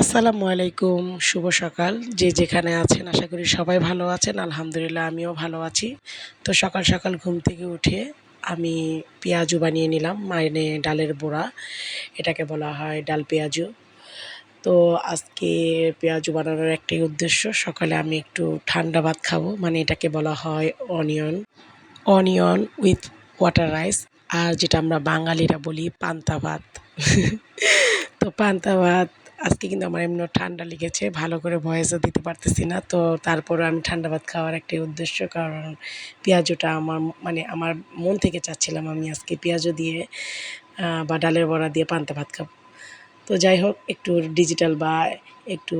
আসসালামু আলাইকুম, শুভ সকাল। যে যেখানে আছেন আশা করি সবাই ভালো আছেন। আলহামদুলিল্লাহ আমিও ভালো আছি। তো সকাল, সকাল ঘুম থেকে উঠে আমি পেঁয়াজু বানিয়ে নিলাম, মানে ডালের বড়া। এটাকে বলা হয় ডাল পেঁয়াজু। তো আজকে পেঁয়াজু বানানোর একটাই উদ্দেশ্য, সকালে আমি একটু ঠান্ডা ভাত খাবো। মানে এটাকে বলা হয় অনিয়ন উইথ ওয়াটার রাইস, আর যেটা আমরা বাঙালিরা বলি পান্তা ভাত। তো পান্তা ভাত আজকে কিন্তু আমার এমনিও ঠান্ডা লেগেছে, ভালো করে ভয়েসও দিতে পারতেছি না। তো তারপরেও আমি ঠান্ডা ভাত খাওয়ার একটাই উদ্দেশ্য, কারণ পেঁয়াজুটা আমার মন থেকে চাচ্ছিলাম আমি আজকে পেঁয়াজু দিয়ে বা ডালের বড়া দিয়ে পান্তা ভাত খাবো। তো যাই হোক, একটু ডিজিটাল বা একটু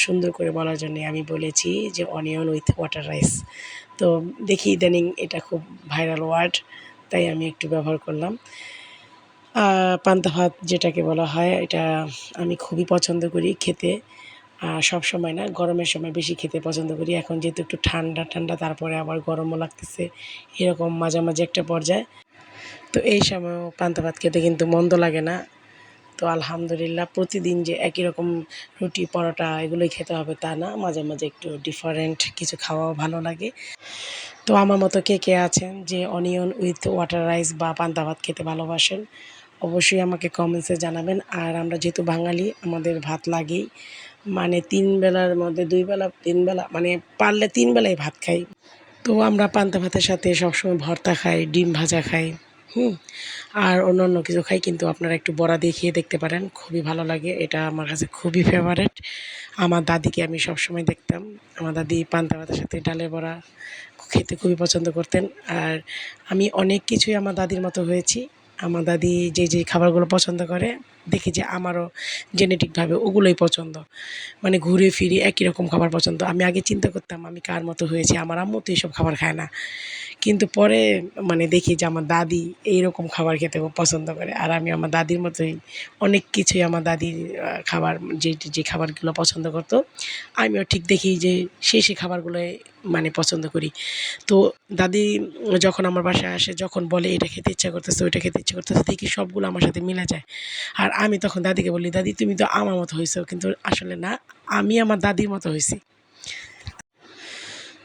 সুন্দর করে বলার জন্যে আমি বলেছি যে অনিয়ন উইথ ওয়াটার রাইস। তো দেখি ইদানিং এটা খুব ভাইরাল ওয়ার্ড, তাই আমি একটু ব্যবহার করলাম। পান্তা ভাত যেটাকে বলা হয়, এটা আমি খুবই পছন্দ করি খেতে। সবসময় না, গরমের সময় বেশি খেতে পছন্দ করি। এখন যেহেতু একটু ঠান্ডা, ঠান্ডা তারপরে আবার গরমও লাগতেছে, এরকম মাঝামাঝি একটা পর্যায়। তো এই সময়ও পান্তা ভাত খেতে কিন্তু মন্দ লাগে না। তো আলহামদুলিল্লাহ, প্রতিদিন যে একই রকম রুটি, পরোটা এগুলোই খেতে হবে তা না। মাঝে, মাঝে একটু ডিফারেন্ট কিছু খাওয়াও ভালো লাগে। তো আমার মতো কে আছেন যে অনিয়ন উইথ ওয়াটার রাইস বা পান্তা ভাত খেতে ভালোবাসেন? অবশ্যই আমাকে কমেন্টসে জানাবেন। আর আমরা যেহেতু বাঙালি, আমাদের ভাত লাগেই। মানে ৩ বেলার মধ্যে ২ বেলা ৩ বেলা, মানে পারলে ৩ বেলাই ভাত খাই। তো আমরা পান্তা ভাতের সাথে সবসময় ভর্তা খাই, ডিম ভাজা খাই, হুম? আর অন্যান্য কিছু খাই, কিন্তু আপনারা একটু বড়া দিয়ে খেয়ে দেখতে পারেন। খুবই ভালো লাগে। এটা আমার কাছে খুবই ফেভারেট। আমার দাদিকে আমি সবসময় দেখতাম। আমার দাদি পান্তা ভাতের সাথে ডালের বড়া খেতে খুবই পছন্দ করতেন। আর আমি অনেক কিছুই আমার দাদির মতো হয়েছি। আমার দাদি যে খাবারগুলো পছন্দ করে, দেখি যে আমারও জেনেটিকভাবে ওগুলোই পছন্দ। মানে ঘুরে ফিরে একই রকম খাবার পছন্দ। আমি আগে চিন্তা করতাম আমি কার মতো হয়েছি, আমার আম্মু তো এইসব খাবার খায় না। কিন্তু পরে মানে দেখি যে আমার দাদি এইরকম খাবার খেতে খুব পছন্দ করে। আর আমি আমার দাদির মতোই অনেক কিছুই আমার দাদির খাবার, যে খাবারগুলো পছন্দ করত, আমিও ঠিক দেখি যে সেই খাবারগুলোই মানে পছন্দ করি। তো দাদি যখন আমার বাসায় আসে, যখন বলে এটা খেতে ইচ্ছা করতেছে, ওইটা খেতে ইচ্ছা করতেছে, দেখি সবগুলো আমার সাথে মিলে যায়। আর আমি তখন দাদিকে বলি, "দাদি তুমি তো আমার মতো হইছো।" কিন্তু আসলে না, আমি আমার দাদির মতো হইছি।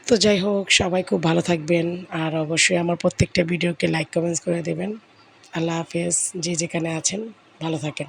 তো যাই হোক, সবাই খুব ভালো থাকবেন। আর অবশ্যই আমার প্রত্যেকটা ভিডিওকে লাইক, কমেন্টস করে দেবেন। আল্লাহ হাফেজ। যে যেখানে আছেন ভালো থাকেন।